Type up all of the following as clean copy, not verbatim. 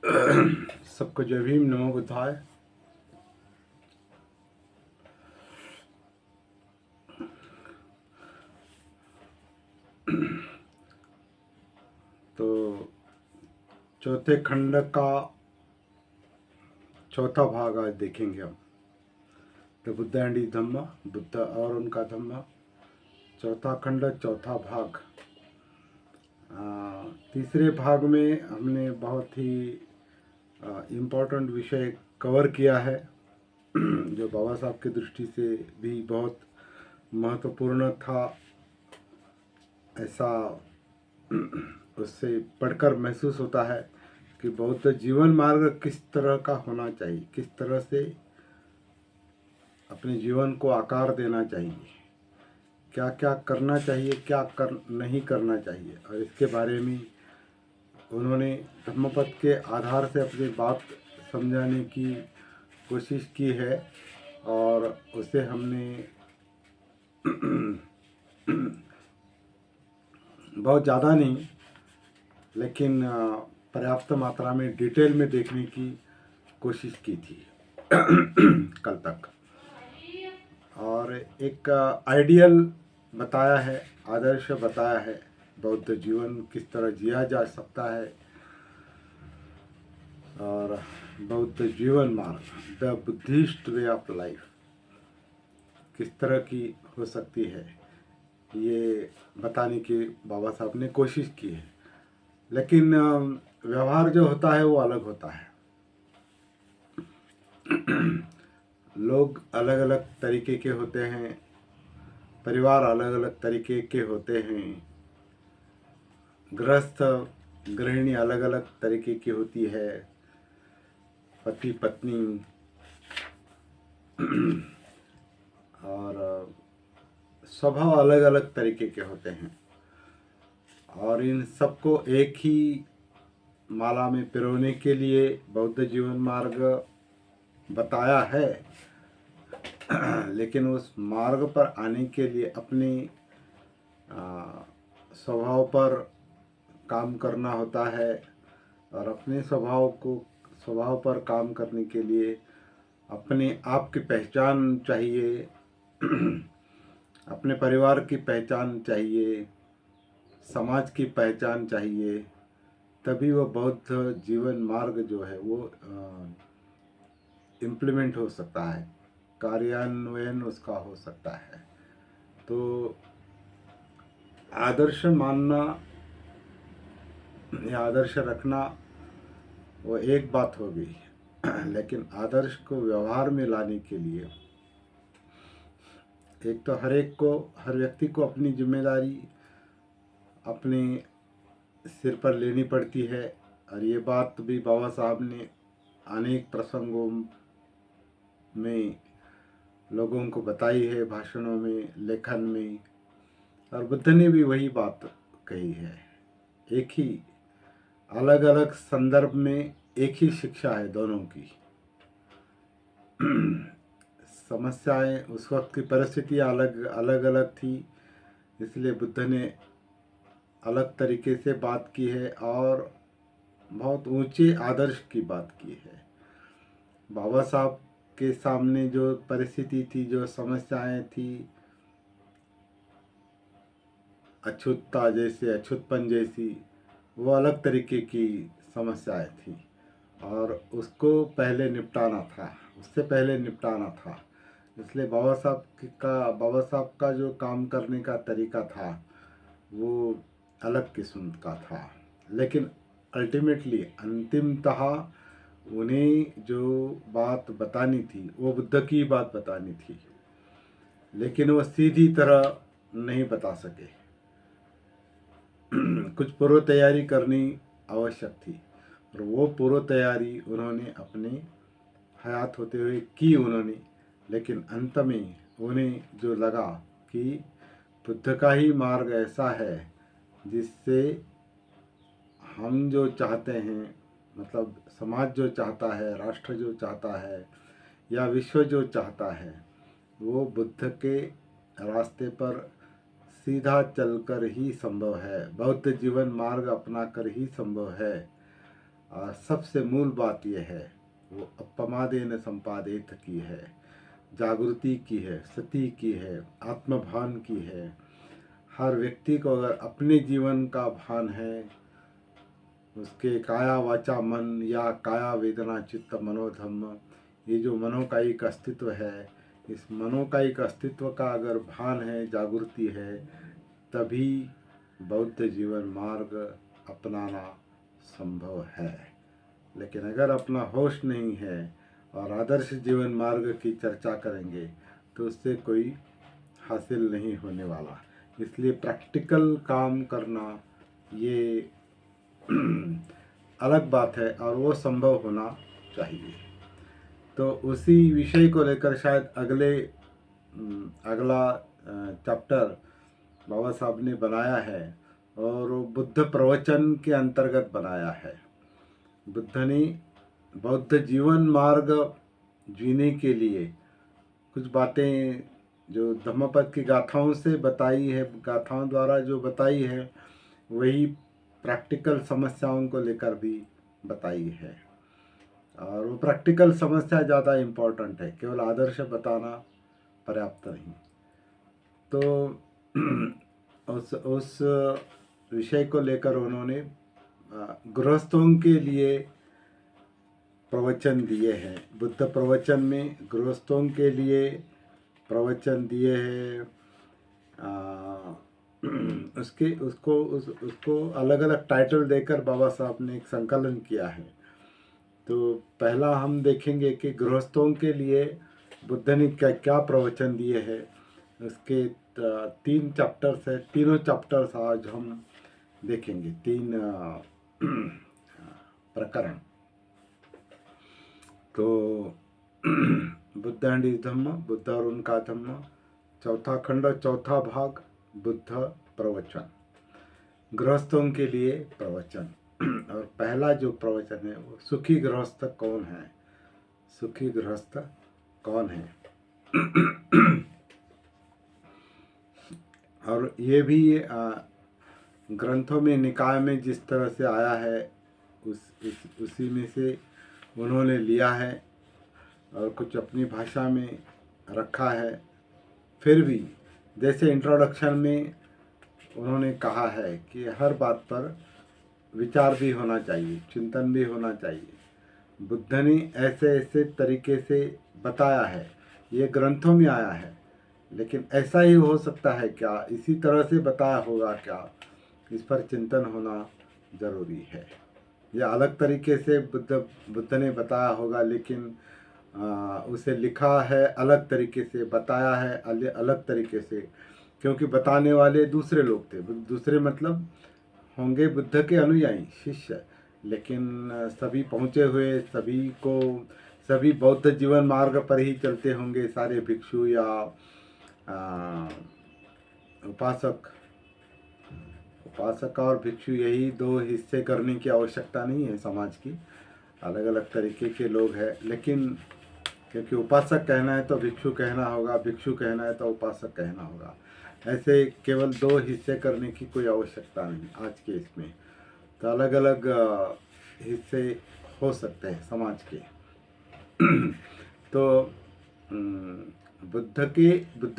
सबको जय भीम, नमो बुद्धाय। तो चौथे खंड का चौथा भाग आज देखेंगे हम। तो बुद्ध एंड हिज धम्मा, बुद्ध और उनका धम्मा, चौथा खंड चौथा भाग। तीसरे भाग में हमने बहुत ही इम्पोर्टेंट विषय कवर किया है जो बाबा साहब की दृष्टि से भी बहुत महत्वपूर्ण था। ऐसा उससे पढ़कर महसूस होता है कि बौद्ध जीवन मार्ग किस तरह का होना चाहिए, किस तरह से अपने जीवन को आकार देना चाहिए, क्या क्या करना चाहिए, क्या नहीं करना चाहिए। और इसके बारे में उन्होंने धम्मपद के आधार से अपनी बात समझाने की कोशिश की है और उसे हमने बहुत ज़्यादा नहीं लेकिन पर्याप्त मात्रा में डिटेल में देखने की कोशिश की थी कल तक। और एक आइडियल बताया है, आदर्श बताया है, बौद्ध जीवन किस तरह जिया जा सकता है और बौद्ध जीवन मार्ग, the Buddhist way of life किस तरह की हो सकती है, ये बताने की बाबा साहब ने कोशिश की है। लेकिन व्यवहार जो होता है वो अलग होता है। लोग अलग अलग तरीके के होते हैं, परिवार अलग अलग तरीके के होते हैं, गृहस्थ गृहिणी अलग अलग तरीके की होती है, पति पत्नी और स्वभाव अलग अलग तरीके के होते हैं। और इन सबको एक ही माला में पिरोने के लिए बौद्ध जीवन मार्ग बताया है। लेकिन उस मार्ग पर आने के लिए अपने स्वभाव पर काम करना होता है और अपने स्वभाव पर काम करने के लिए अपने आप की पहचान चाहिए, अपने परिवार की पहचान चाहिए, समाज की पहचान चाहिए, तभी वो बौद्ध जीवन मार्ग जो है वो इम्प्लीमेंट हो सकता है, कार्यान्वयन उसका हो सकता है। तो आदर्श मानना या आदर्श रखना वो एक बात हो गई, लेकिन आदर्श को व्यवहार में लाने के लिए एक तो हर व्यक्ति को अपनी जिम्मेदारी अपने सिर पर लेनी पड़ती है। और ये बात भी बाबा साहब ने अनेक प्रसंगों में लोगों को बताई है, भाषणों में, लेखन में। और बुद्ध ने भी वही बात कही है। एक ही अलग अलग संदर्भ में एक ही शिक्षा है दोनों की। समस्याएं, उस वक्त की परिस्थितियाँ अलग अलग थी, इसलिए बुद्ध ने अलग तरीके से बात की है और बहुत ऊंचे आदर्श की बात की है। बाबा साहब के सामने जो परिस्थिति थी, जो समस्याएं थी, अछूतता जैसे, अछूतपन जैसी, वो अलग तरीके की समस्याएं थी और उसको उससे पहले निपटाना था। इसलिए बाबा साहब का जो काम करने का तरीका था वो अलग किस्म का था। लेकिन अल्टीमेटली, अंतिमतः उन्हें जो बात बतानी थी वो बुद्ध की बात बतानी थी, लेकिन वो सीधी तरह नहीं बता सके। कुछ पूर्व तैयारी करनी आवश्यक थी और वो पूर्व तैयारी उन्होंने अपने हयात होते हुए की उन्होंने। लेकिन अंत में उन्हें जो लगा कि बुद्ध का ही मार्ग ऐसा है जिससे हम जो चाहते हैं, मतलब समाज जो चाहता है, राष्ट्र जो चाहता है या विश्व जो चाहता है, वो बुद्ध के रास्ते पर सीधा चलकर ही संभव है, बौद्ध जीवन मार्ग अपना कर ही संभव है। और सबसे मूल बात यह है, वो अपमादेन संपादित की है, जागृति की है, सती की है, आत्मभान की है। हर व्यक्ति को अगर अपने जीवन का भान है, उसके काया वाचा मन या काया वेदना चित्त मनोधम्म, ये जो मनोकायिक अस्तित्व है, इस मनोकायिक अस्तित्व का अगर भान है, जागृति है, तभी बौद्ध जीवन मार्ग अपनाना संभव है। लेकिन अगर अपना होश नहीं है और आदर्श जीवन मार्ग की चर्चा करेंगे तो उससे कोई हासिल नहीं होने वाला। इसलिए प्रैक्टिकल काम करना ये अलग बात है और वो संभव होना चाहिए। तो उसी विषय को लेकर शायद अगला चैप्टर बाबा साहब ने बनाया है और वो बुद्ध प्रवचन के अंतर्गत बनाया है। बुद्ध ने बौद्ध जीवन मार्ग जीने के लिए कुछ बातें जो धम्मपद की गाथाओं से बताई है, गाथाओं द्वारा जो बताई है, वही प्रैक्टिकल समस्याओं को लेकर भी बताई है। और वो प्रैक्टिकल समस्या ज़्यादा इम्पोर्टेंट है, केवल आदर्श बताना पर्याप्त नहीं। तो उस विषय को लेकर उन्होंने गृहस्थों के लिए प्रवचन दिए हैं। बुद्ध प्रवचन में गृहस्थों के लिए प्रवचन दिए हैं। उसको अलग अलग टाइटल देकर बाबा साहब ने एक संकलन किया है। तो पहला हम देखेंगे कि गृहस्थों के लिए बुद्ध ने क्या क्या प्रवचन दिए हैं। उसके 3 चैप्टर्स है, तीनों चैप्टर्स आज हम देखेंगे, 3 प्रकरण। तो बुद्ध एंड हिज धम्म, बुद्ध और उनका धम्म, चौथा खंड, चौथा भाग, बुद्ध प्रवचन, गृहस्थों के लिए प्रवचन। और पहला जो प्रवचन है वो सुखी गृहस्थ कौन है, सुखी गृहस्थ कौन है। और ये भी ग्रंथों में, निकाय में जिस तरह से आया है उसी में से उन्होंने लिया है और कुछ अपनी भाषा में रखा है। फिर भी जैसे इंट्रोडक्शन में उन्होंने कहा है कि हर बात पर विचार भी होना चाहिए, चिंतन भी होना चाहिए। बुद्ध ने ऐसे ऐसे तरीके से बताया है, ये ग्रंथों में आया है, लेकिन ऐसा ही हो सकता है क्या, इसी तरह से बताया होगा क्या, इस पर चिंतन होना ज़रूरी है। या अलग तरीके से बुद्ध ने बताया होगा, लेकिन उसे लिखा है अलग तरीके से, बताया है अलग तरीके से, क्योंकि बताने वाले दूसरे लोग थे। दूसरे मतलब होंगे बुद्ध के अनुयायी, शिष्य, लेकिन सभी पहुँचे हुए, सभी बौद्ध जीवन मार्ग पर ही चलते होंगे, सारे भिक्षु या उपासक और भिक्षु, यही 2 हिस्से करने की आवश्यकता नहीं है समाज की। अलग अलग तरीके के लोग हैं, लेकिन क्योंकि उपासक कहना है तो भिक्षु कहना होगा, भिक्षु कहना है तो उपासक कहना होगा। ऐसे केवल 2 हिस्से करने की कोई आवश्यकता नहीं आज के इसमें। तो अलग अलग हिस्से हो सकते हैं समाज के। तो बुद्ध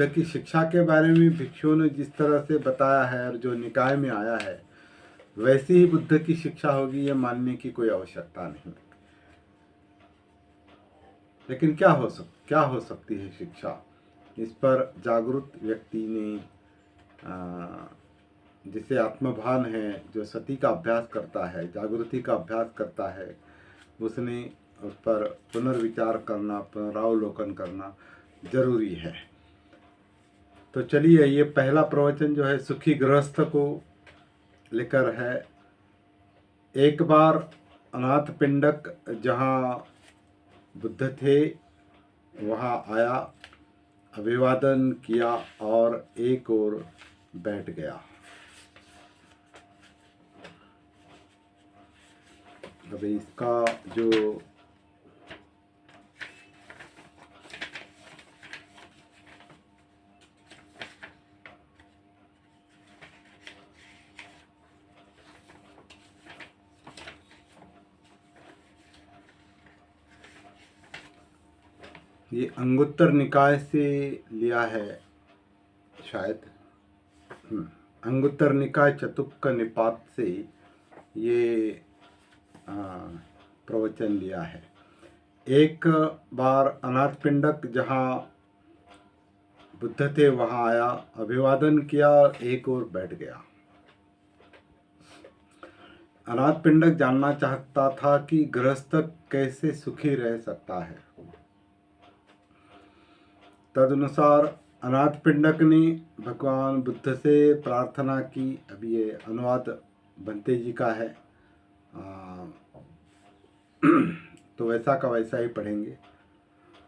की शिक्षा के बारे में भिक्षुओं ने जिस तरह से बताया है और जो निकाय में आया है, वैसी ही बुद्ध की शिक्षा होगी, ये मानने की कोई आवश्यकता नहीं। लेकिन क्या हो सकती है शिक्षा, इस पर जागरूक व्यक्ति ने, जिसे आत्मभान है, जो सती का अभ्यास करता है, जागृति का अभ्यास करता है, उसने उस पर पुनर्विचार करना, पुनरावलोकन करना जरूरी है। तो चलिए, ये पहला प्रवचन जो है सुखी गृहस्थ को लेकर है। एक बार अनाथ पिंडक जहाँ बुद्ध थे वहाँ आया, अभिवादन किया और एक ओर बैठ गया। अभी इसका जो ये अंगुत्तर निकाय से लिया है शायद। अंगुत्तर निकाय चतुक्क निपात से ये प्रवचन लिया है। एक बार अनाथ पिंडक जहाँ बुद्ध थे वहाँ आया, अभिवादन किया, एक ओर बैठ गया। अनाथ पिंडक जानना चाहता था कि गृहस्थ कैसे सुखी रह सकता है। तदनुसार अनाथ पिंडक ने भगवान बुद्ध से प्रार्थना की। अभी ये अनुवाद बंते जी का है, तो वैसा का वैसा ही पढ़ेंगे।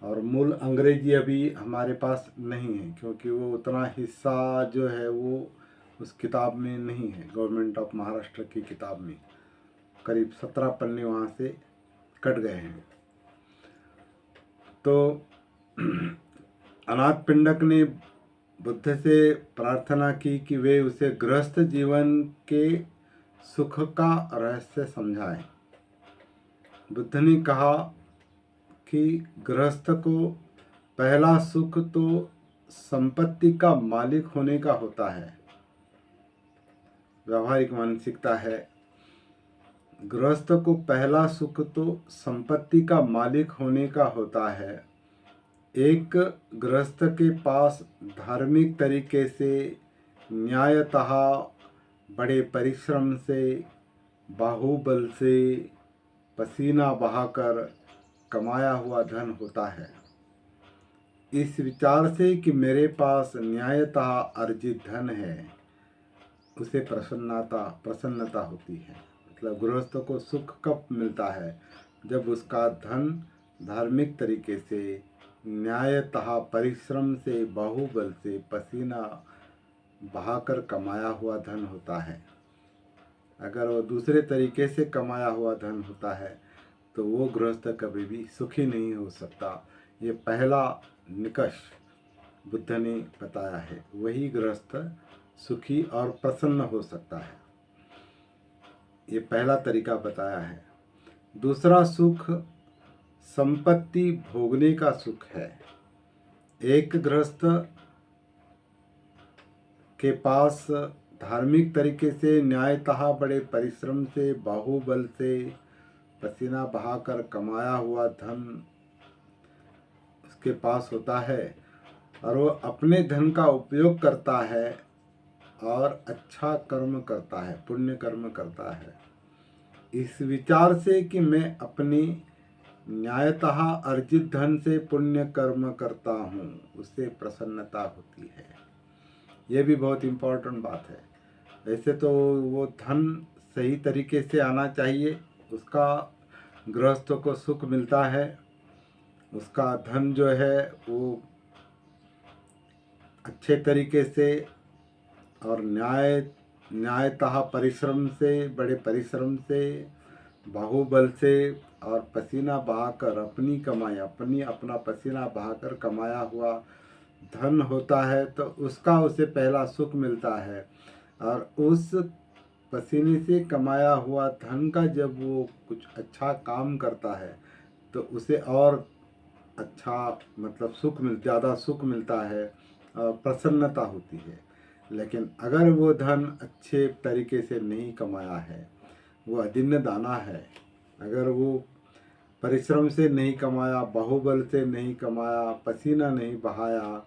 और मूल अंग्रेजी अभी हमारे पास नहीं है, क्योंकि वो उतना हिस्सा जो है वो उस किताब में नहीं है। गवर्नमेंट ऑफ महाराष्ट्र की किताब में करीब 17 पन्ने वहाँ से कट गए हैं। तो अनाथ पिंडक ने बुद्ध से प्रार्थना की कि वे उसे गृहस्थ जीवन के सुख का रहस्य समझाएं। बुद्ध ने कहा कि गृहस्थ को पहला सुख तो संपत्ति का मालिक होने का होता है। व्यवहारिक मानसिकता है। गृहस्थ को पहला सुख तो संपत्ति का मालिक होने का होता है। एक गृहस्थ के पास धार्मिक तरीके से न्यायतः बड़े परिश्रम से, बाहुबल से, पसीना बहाकर कमाया हुआ धन होता है। इस विचार से कि मेरे पास न्यायतः अर्जित धन है, उसे प्रसन्नता होती है। मतलब गृहस्थ को सुख कब मिलता है? जब उसका धन धार्मिक तरीके से, न्यायतः परिश्रम से, बाहुबल से, पसीना बहाकर कमाया हुआ धन होता है। अगर वो दूसरे तरीके से कमाया हुआ धन होता है तो वो गृहस्थ कभी भी सुखी नहीं हो सकता। ये पहला निकष बुद्ध ने बताया है, वही गृहस्थ सुखी और प्रसन्न हो सकता है। ये पहला तरीका बताया है। दूसरा सुख संपत्ति भोगने का सुख है। एक गृहस्थ के पास धार्मिक तरीके से, न्यायतः बड़े परिश्रम से, बाहुबल से, पसीना बहाकर कमाया हुआ धन उसके पास होता है और वो अपने धन का उपयोग करता है और अच्छा कर्म करता है, पुण्य कर्म करता है। इस विचार से कि मैं अपनी न्यायतः अर्जित धन से पुण्य कर्म करता हूँ, उससे प्रसन्नता होती है। ये भी बहुत इम्पोर्टेंट बात है। वैसे तो वो धन सही तरीके से आना चाहिए, उसका गृहस्थ को सुख मिलता है। उसका धन जो है वो अच्छे तरीके से और न्यायतः परिश्रम से, बड़े परिश्रम से, बाहुबल से और पसीना बहाकर अपनी कमाई, अपना पसीना बहाकर कमाया हुआ धन होता है, तो उसका उसे पहला सुख मिलता है। और उस पसीने से कमाया हुआ धन का जब वो कुछ अच्छा काम करता है तो उसे और अच्छा मतलब ज़्यादा सुख मिलता है और प्रसन्नता होती है। लेकिन अगर वो धन अच्छे तरीके से नहीं कमाया है, वो अदिन्न दाना है, अगर वो परिश्रम से नहीं कमाया, बाहुबल से नहीं कमाया, पसीना नहीं बहाया,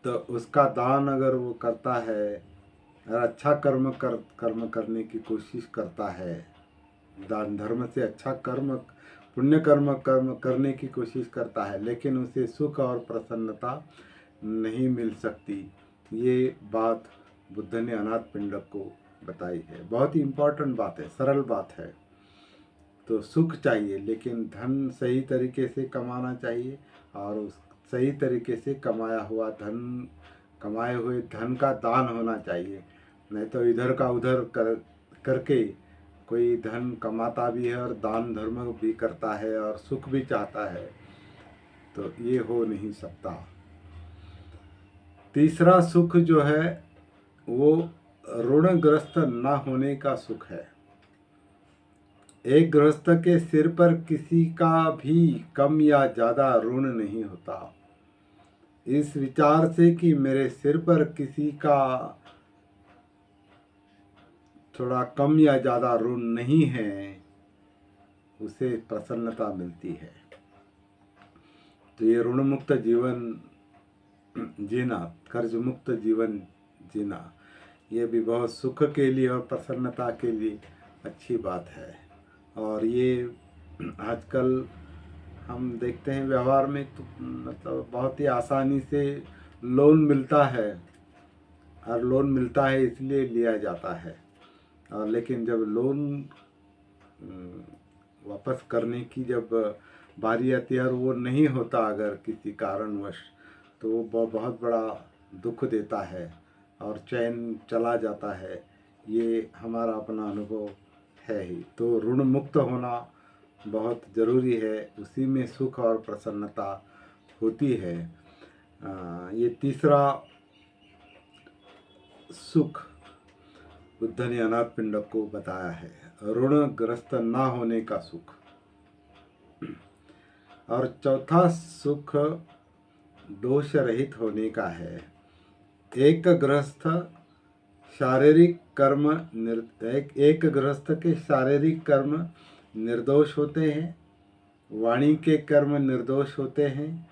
तो उसका दान अगर वो करता है और अच्छा कर्म करने की कोशिश करता है, दान धर्म से अच्छा कर्म, पुण्य कर्म करने की कोशिश करता है, लेकिन उसे सुख और प्रसन्नता नहीं मिल सकती। ये बात बुद्ध ने अनाथ पिंडक को बताई है। बहुत ही इम्पोर्टेंट बात है, सरल बात है। तो सुख चाहिए, लेकिन धन सही तरीके से कमाना चाहिए और उस सही तरीके से कमाए हुए धन का दान होना चाहिए। नहीं तो इधर का उधर करके कोई धन कमाता भी है और दान धर्म भी करता है और सुख भी चाहता है, तो ये हो नहीं सकता। तीसरा सुख जो है वो ऋणग्रस्त न होने का सुख है। एक गृहस्थ के सिर पर किसी का भी कम या ज़्यादा ऋण नहीं होता। इस विचार से कि मेरे सिर पर किसी का थोड़ा कम या ज़्यादा ऋण नहीं है, उसे प्रसन्नता मिलती है। तो ये ऋण मुक्त जीवन जीना, कर्ज मुक्त जीवन जीना, ये भी बहुत सुख के लिए और प्रसन्नता के लिए अच्छी बात है। और ये आजकल हम देखते हैं व्यवहार में, तो मतलब बहुत ही आसानी से लोन मिलता है, और लोन मिलता है इसलिए लिया जाता है। और लेकिन जब लोन वापस करने की जब बारी आती है और वो नहीं होता अगर किसी कारणवश, तो वो बहुत बड़ा दुख देता है और चैन चला जाता है। ये हमारा अपना अनुभव है ही। तो ऋण मुक्त होना बहुत ज़रूरी है, उसी में सुख और प्रसन्नता होती है। ये तीसरा सुख बुद्ध ने अनाथ पिंडक को बताया है, ऋणग्रस्त ना होने का सुख। और चौथा सुख दोष रहित होने का है। एक गृहस्थ शारीरिक कर्म एक गृहस्थ के शारीरिक कर्म निर्दोष होते हैं, वाणी के कर्म निर्दोष होते हैं,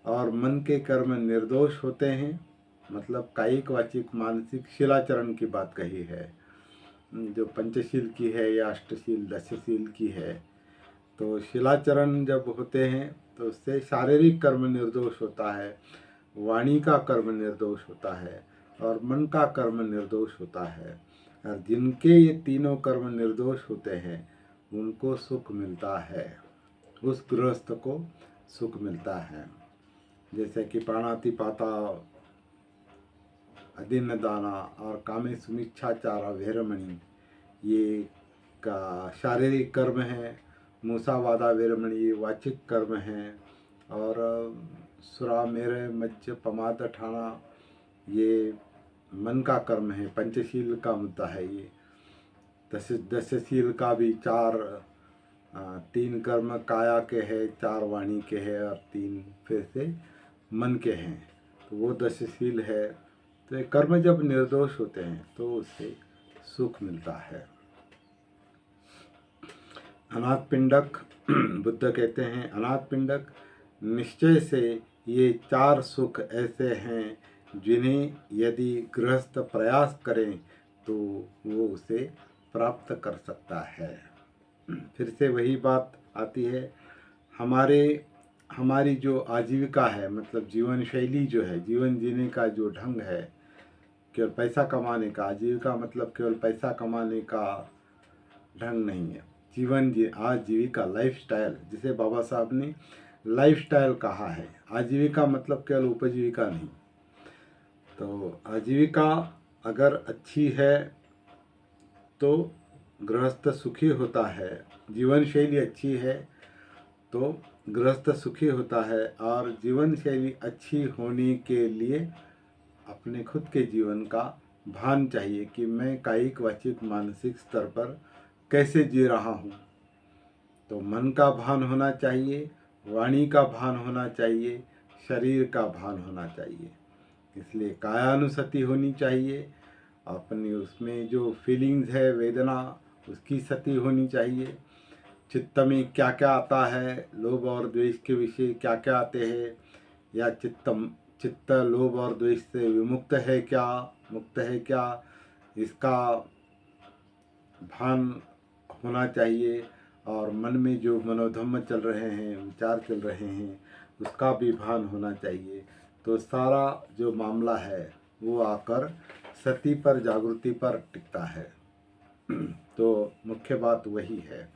और मन के कर्म निर्दोष होते हैं। मतलब कायिक वाचिक मानसिक शिलाचरण की बात कही है, जो पंचशील की है या अष्टशील दशशील की है। तो शिलाचरण जब होते हैं तो उससे शारीरिक कर्म निर्दोष होता है, वाणी का कर्म निर्दोष होता है, और मन का कर्म निर्दोष होता है। और जिनके ये तीनों कर्म निर्दोष होते हैं उनको सुख मिलता है, उस गृहस्थ को सुख मिलता है। जैसे कि प्राणातिपाता अधीन दाना और कामे सुमिच्छाचारा वेरमणि, ये का शारीरिक कर्म है। मूसावादा वेरमणि ये वाचिक कर्म है। और सुरा मेरे मज्ज पमाद ठाना ये मन का कर्म है, पंचशील का मुद्दा है ये। दशशील का भी तीन कर्म काया के है, चार वाणी के है, और तीन फिर से मन के हैं। तो वो दशशील है। तो ये कर्म जब निर्दोष होते हैं तो उससे सुख मिलता है। अनाथ पिंडक बुद्ध कहते हैं, अनाथ पिंडक निश्चय से ये चार सुख ऐसे हैं जिन्हें यदि गृहस्थ प्रयास करें तो वो उसे प्राप्त कर सकता है। फिर से वही बात आती है, हमारी जो आजीविका है, मतलब जीवन शैली जो है, जीवन जीने का जो ढंग है, केवल पैसा कमाने का, आजीविका मतलब केवल पैसा कमाने का ढंग नहीं है। आजीविका लाइफस्टाइल, जिसे बाबा साहब ने लाइफस्टाइल कहा है। आजीविका मतलब केवल उपजीविका नहीं। तो आजीविका अगर अच्छी है तो गृहस्थ सुखी होता है, जीवन शैली अच्छी है तो गृहस्थ सुखी होता है। और जीवन शैली अच्छी होने के लिए अपने खुद के जीवन का भान चाहिए कि मैं कायिक वाचिक मानसिक स्तर पर कैसे जी रहा हूँ। तो मन का भान होना चाहिए, वाणी का भान होना चाहिए, शरीर का भान होना चाहिए। इसलिए कायानुसति होनी चाहिए, अपनी उसमें जो फीलिंग्स है, वेदना, उसकी सती होनी चाहिए। चित्त में क्या क्या आता है, लोभ और द्वेष के विषय क्या क्या आते हैं, या चित्त लोभ और द्वेष से विमुक्त है क्या, मुक्त है क्या, इसका भान होना चाहिए। और मन में जो मनोधम्म चल रहे हैं, विचार चल रहे हैं, उसका भी भान होना चाहिए। तो सारा जो मामला है वो आकर सती पर, जागृति पर टिकता है। तो मुख्य बात वही है।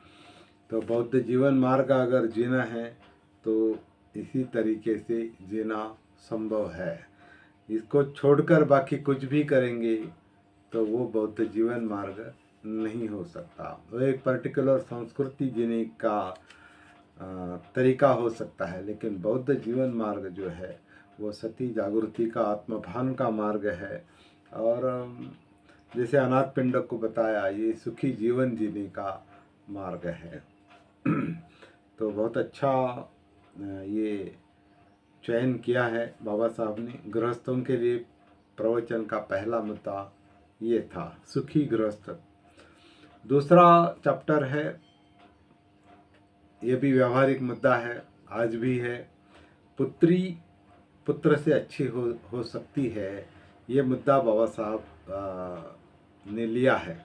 तो बौद्ध जीवन मार्ग अगर जीना है तो इसी तरीके से जीना संभव है। इसको छोड़कर बाकी कुछ भी करेंगे तो वो बौद्ध जीवन मार्ग नहीं हो सकता। वो एक पर्टिकुलर संस्कृति जीने का तरीका हो सकता है, लेकिन बौद्ध जीवन मार्ग जो है वो सती जागृति का, आत्मभान का मार्ग है। और जैसे अनाथ पिंडक को बताया, ये सुखी जीवन जीने का मार्ग है। तो बहुत अच्छा ये चयन किया है बाबा साहब ने। गृहस्थों के लिए प्रवचन का पहला मुद्दा ये था, सुखी गृहस्थ। दूसरा चैप्टर है, ये भी व्यवहारिक मुद्दा है, आज भी है, पुत्री पुत्र से अच्छी हो सकती है। ये मुद्दा बाबा साहब ने लिया है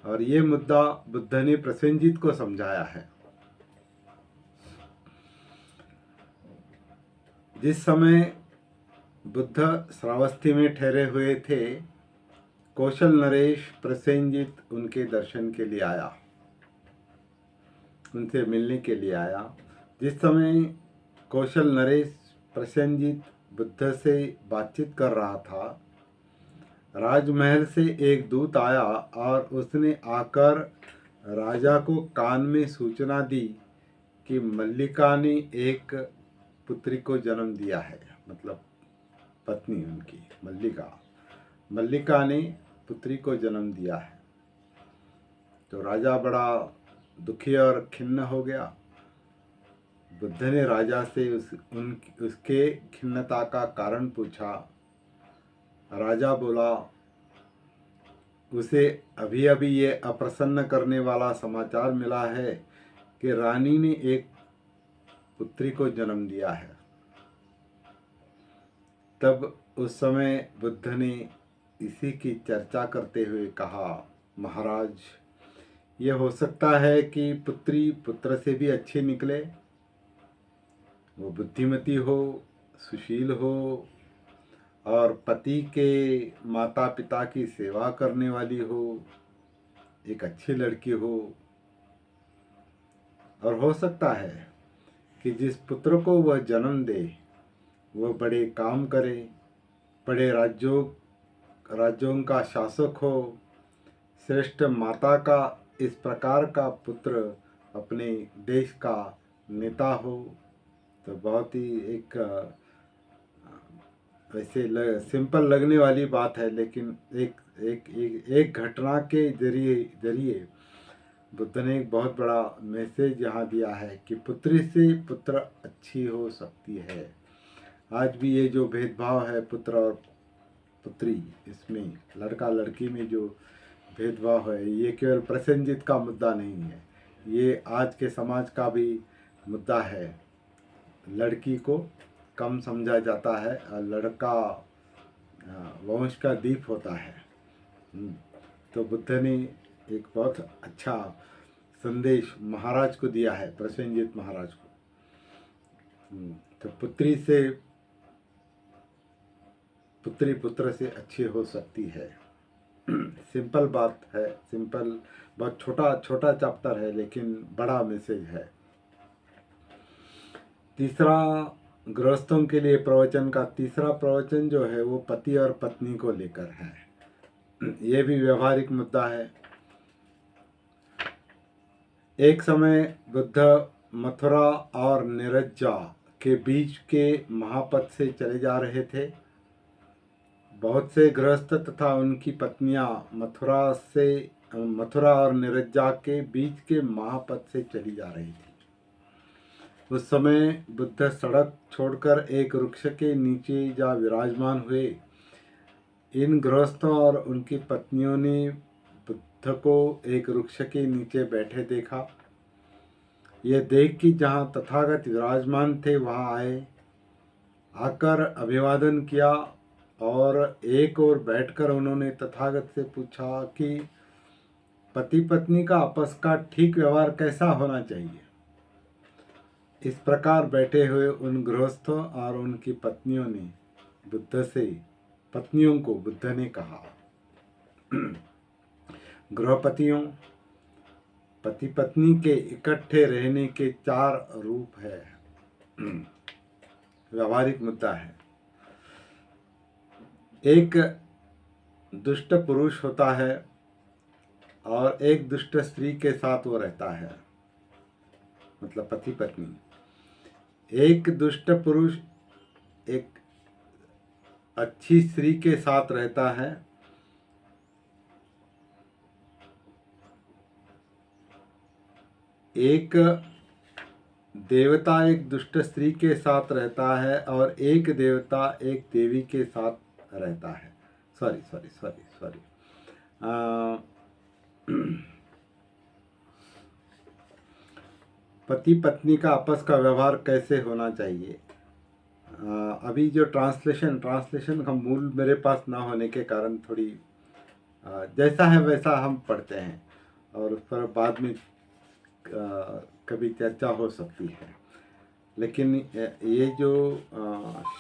और ये मुद्दा बुद्ध ने प्रसेनजीत को समझाया है। जिस समय बुद्ध श्रावस्ती में ठहरे हुए थे, कौशल नरेश प्रसेनजीत उनके दर्शन के लिए आया, उनसे मिलने के लिए आया। जिस समय कौशल नरेश प्रसेनजीत बुद्ध से बातचीत कर रहा था, राजमहल से एक दूत आया और उसने आकर राजा को कान में सूचना दी कि मल्लिका ने एक पुत्री को जन्म दिया है। मतलब पत्नी उनकी मल्लिका ने पुत्री को जन्म दिया है। तो राजा बड़ा दुखी और खिन्न हो गया। बुद्ध ने राजा से उसके खिन्नता का कारण पूछा। राजा बोला, उसे अभी अभी ये अप्रसन्न करने वाला समाचार मिला है कि रानी ने एक पुत्री को जन्म दिया है। तब उस समय बुद्ध ने इसी की चर्चा करते हुए कहा, महाराज, ये हो सकता है कि पुत्री पुत्र से भी अच्छी निकले, वो बुद्धिमती हो, सुशील हो और पति के माता पिता की सेवा करने वाली हो, एक अच्छी लड़की हो। और हो सकता है कि जिस पुत्र को वह जन्म दे वह बड़े काम करे, बड़े राज्यों का शासक हो, श्रेष्ठ माता का इस प्रकार का पुत्र अपने देश का नेता हो। तो बहुत ही एक वैसे सिंपल लगने वाली बात है, लेकिन एक घटना के जरिए बुद्ध ने एक बहुत बड़ा मैसेज यहाँ दिया है कि पुत्री से पुत्र अच्छी हो सकती है। आज भी ये जो भेदभाव है पुत्र और पुत्री, इसमें लड़का लड़की में जो भेदभाव है, ये केवल प्रसेनजीत का मुद्दा नहीं है, ये आज के समाज का भी मुद्दा है। लड़की को कम समझा जाता है और लड़का वंश का दीप होता है। तो बुद्ध ने एक बहुत अच्छा संदेश महाराज को दिया है, प्रसेनजीत महाराज को। तो पुत्री पुत्र से अच्छी हो सकती है। सिंपल बात है, सिंपल, बहुत छोटा चैप्टर है, लेकिन बड़ा मैसेज है। तीसरा, गृहस्थों के लिए प्रवचन का तीसरा प्रवचन जो है वो पति और पत्नी को लेकर है। ये भी व्यवहारिक मुद्दा है। एक समय बुद्ध मथुरा और निरज्जा के बीच के महापथ से चले जा रहे थे। बहुत से गृहस्थ तथा उनकी पत्नियां मथुरा और निरज्जा के बीच के महापथ से चली जा रही थी। उस समय बुद्ध सड़क छोड़कर एक वृक्ष के नीचे जा विराजमान हुए। इन गृहस्थों और उनकी पत्नियों ने बुद्ध को एक वृक्ष के नीचे बैठे देखा। ये देख कि जहाँ तथागत विराजमान थे वहाँ आए, आकर अभिवादन किया और एक ओर बैठकर उन्होंने तथागत से पूछा कि पति पत्नी का आपस का ठीक व्यवहार कैसा होना चाहिए। इस प्रकार बैठे हुए उन गृहस्थों और उनकी पत्नियों को बुद्ध ने कहा, गृहपतियों, पति पत्नी के इकट्ठे रहने के 4 रूप है। व्यवहारिक मुद्दा है। एक दुष्ट पुरुष होता है और एक दुष्ट स्त्री के साथ वो रहता है, मतलब पति पत्नी। एक दुष्ट पुरुष एक अच्छी स्त्री के साथ रहता है, एक देवता एक दुष्ट स्त्री के साथ रहता है और एक देवता एक देवी के साथ रहता है। सॉरी सॉरी सॉरी सॉरी पति पत्नी का आपस का व्यवहार कैसे होना चाहिए। अभी जो ट्रांसलेशन का मूल मेरे पास ना होने के कारण थोड़ी जैसा है वैसा हम पढ़ते हैं और उस पर बाद में कभी चर्चा हो सकती है। लेकिन ये जो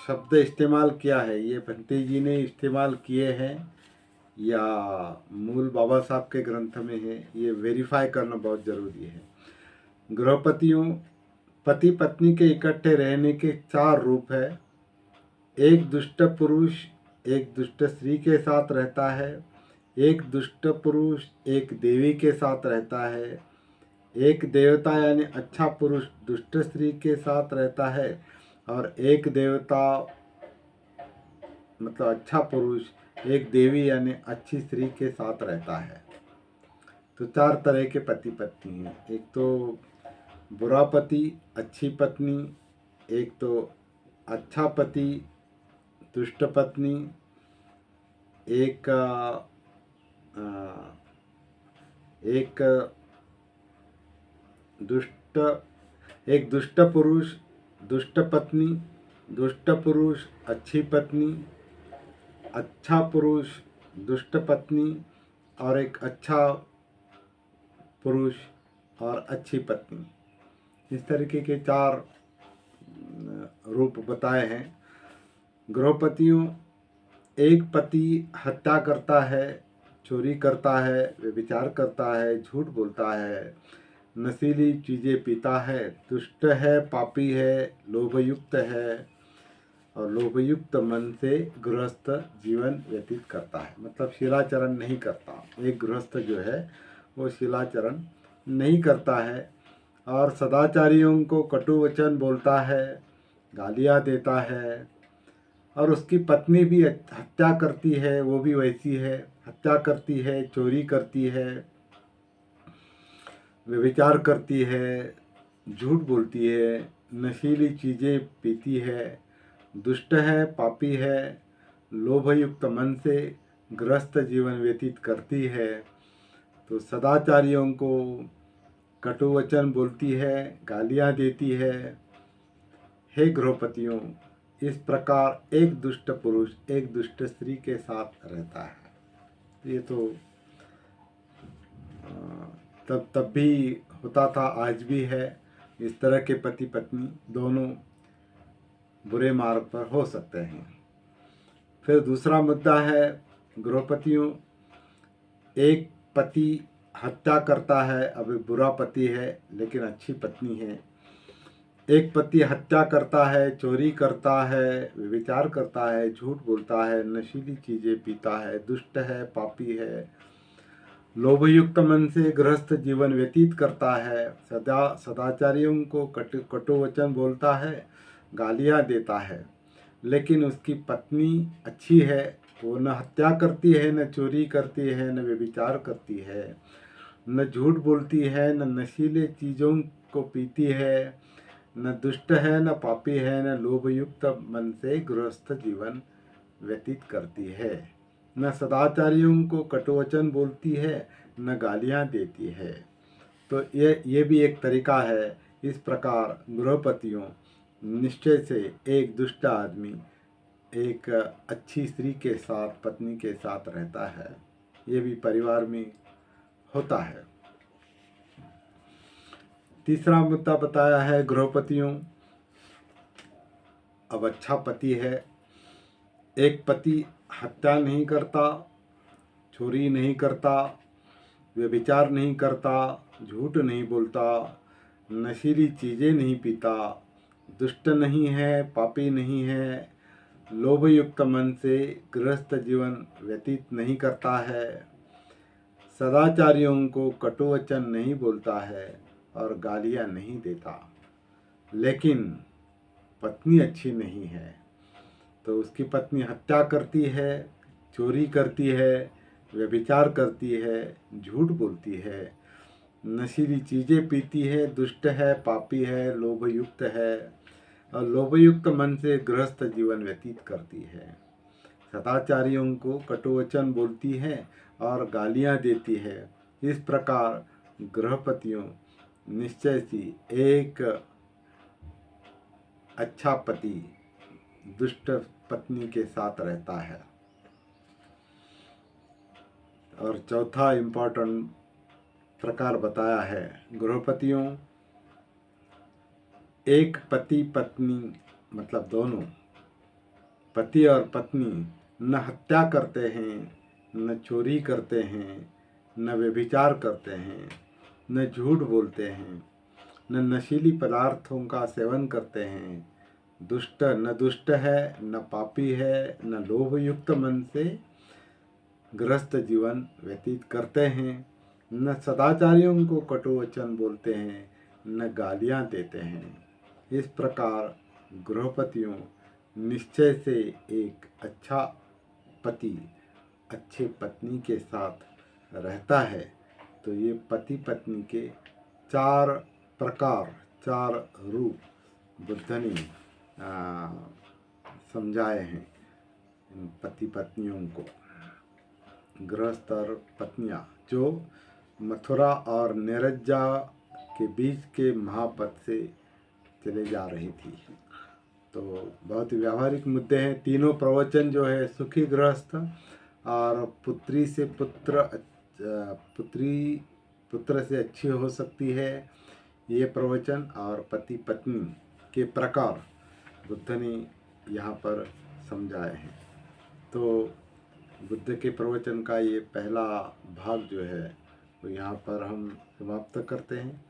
शब्द इस्तेमाल किया है ये भंते जी ने इस्तेमाल किए हैं या मूल बाबा साहब के ग्रंथ में है, ये वेरीफाई करना बहुत ज़रूरी है। गृहपतियों पति पत्नी के इकट्ठे रहने के 4 रूप है। एक दुष्ट पुरुष एक दुष्ट स्त्री के साथ रहता है, एक दुष्ट पुरुष एक देवी के साथ रहता है, एक देवता यानी अच्छा पुरुष दुष्ट स्त्री के साथ रहता है और एक देवता मतलब अच्छा पुरुष एक देवी यानी अच्छी स्त्री के साथ रहता है। तो 4 तरह के पति पत्नी हैं। एक तो बुरा पति अच्छी पत्नी, एक तो अच्छा पति दुष्ट पत्नी, एक एक दुष्ट पुरुष दुष्ट पत्नी, दुष्ट पुरुष अच्छी पत्नी, अच्छा पुरुष दुष्ट पत्नी और एक अच्छा पुरुष और अच्छी पत्नी। इस तरीके के 4 रूप बताए हैं। गृहपतियों एक पति हत्या करता है, चोरी करता है, व्यभिचार करता है, झूठ बोलता है, नशीली चीज़ें पीता है, दुष्ट है, पापी है, लोभयुक्त है और लोभयुक्त मन से गृहस्थ जीवन व्यतीत करता है। मतलब शिलाचरण नहीं करता। एक गृहस्थ जो है वो शिलाचरण नहीं करता है और सदाचारियों को कटु वचन बोलता है, गालियाँ देता है और उसकी पत्नी भी हत्या करती है, वो भी वैसी है, हत्या करती है, चोरी करती है, व्यभिचार करती है, झूठ बोलती है, नशीली चीज़ें पीती है, दुष्ट है, पापी है, लोभयुक्त मन से ग्रस्त जीवन व्यतीत करती है। तो सदाचारियों को कटु वचन बोलती है, गालियाँ देती है। हे गृहपतियों इस प्रकार एक दुष्ट पुरुष एक दुष्ट स्त्री के साथ रहता है। ये तो तब भी होता था, आज भी है। इस तरह के पति पत्नी दोनों बुरे मार्ग पर हो सकते हैं। फिर दूसरा मुद्दा है गृहपतियों एक पति हत्या करता है, अभी बुरा पति है लेकिन अच्छी पत्नी है। एक पति हत्या करता है, चोरी करता है, व्यभिचार करता है, झूठ बोलता है, नशीली चीज़ें पीता है, दुष्ट है, पापी है, लोभयुक्त मन से गृहस्थ जीवन व्यतीत करता है, सदाचारियों को कटु वचन बोलता है, गालियाँ देता है। लेकिन उसकी पत्नी अच्छी है, वो न हत्या करती है, न चोरी करती है, न व्यभिचार करती है, न झूठ बोलती है, न नशीले चीज़ों को पीती है, न दुष्ट है, न पापी है, न लोभयुक्त मन से गृहस्थ जीवन व्यतीत करती है, न सदाचारियों को कटुवचन बोलती है, न गालियाँ देती है। तो ये भी एक तरीका है। इस प्रकार गृहपतियों निश्चय से एक दुष्ट आदमी एक अच्छी स्त्री के साथ पत्नी के साथ रहता है। ये भी परिवार में होता है। तीसरा मुद्दा बताया है गृहपतियों। अब अच्छा पति है, एक पति हत्या नहीं करता, चोरी नहीं करता, व्यभिचार नहीं करता, झूठ नहीं बोलता, नशीली चीज़ें नहीं पीता, दुष्ट नहीं है, पापी नहीं है, लोभयुक्त मन से गृहस्थ जीवन व्यतीत नहीं करता है, सदाचारियों को कटुवचन नहीं बोलता है और गालियाँ नहीं देता, लेकिन पत्नी अच्छी नहीं है। तो उसकी पत्नी हत्या करती है, चोरी करती है, व्यभिचार करती है, झूठ बोलती है, नशीली चीज़ें पीती है, दुष्ट है, पापी है, लोभयुक्त है और लोभयुक्त मन से गृहस्थ जीवन व्यतीत करती है। सदाचारियों को कटुवचन बोलती है और गालियाँ देती है। इस प्रकार गृहपतियों निश्चय से एक अच्छा पति दुष्ट पत्नी के साथ रहता है। और चौथा इम्पोर्टेंट प्रकार बताया है, गृहपतियों एक पति पत्नी मतलब दोनों पति और पत्नी न हत्या करते हैं, न चोरी करते हैं, न व्यभिचार करते हैं, न झूठ बोलते हैं, न नशीली पदार्थों का सेवन करते हैं, दुष्ट है, न पापी है, न लोभयुक्त मन से गृहस्थ जीवन व्यतीत करते हैं, न सदाचारियों को कटुवचन बोलते हैं, न गालियाँ देते हैं। इस प्रकार गृहपतियों निश्चय से एक अच्छा पति अच्छे पत्नी के साथ रहता है। तो ये पति पत्नी के चार प्रकार, चार रूप बुद्ध ने समझाए हैं इन पति पत्नियों को। गृहस्थ और पत्नियां जो मथुरा और निरज्जा के बीच के महापथ से चले जा रही थी। तो बहुत व्यावहारिक मुद्दे हैं। तीनों प्रवचन जो है सुखी गृहस्थ और पुत्री से पुत्र से अच्छी हो सकती है, ये प्रवचन और पति पत्नी के प्रकार बुद्ध ने यहाँ पर समझाए हैं। तो बुद्ध के प्रवचन का ये पहला भाग जो है वो यहाँ पर हम समाप्त करते हैं।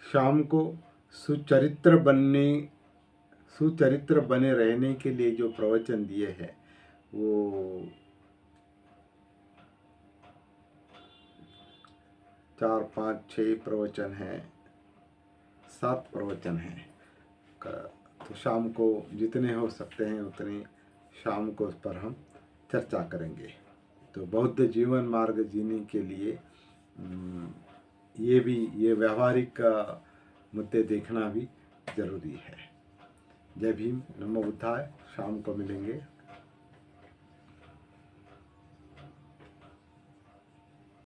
शाम को सुचरित्र बने रहने के लिए जो प्रवचन दिए हैं वो 4, 5, 6 प्रवचन हैं, 7 प्रवचन हैं। तो शाम को जितने हो सकते हैं उतने शाम को उस पर हम चर्चा करेंगे। तो बौद्ध जीवन मार्ग जीने के लिए ये व्यावहारिक मुद्दे देखना भी जरूरी है। जय भीम, नमो बुद्धाय। शाम को मिलेंगे।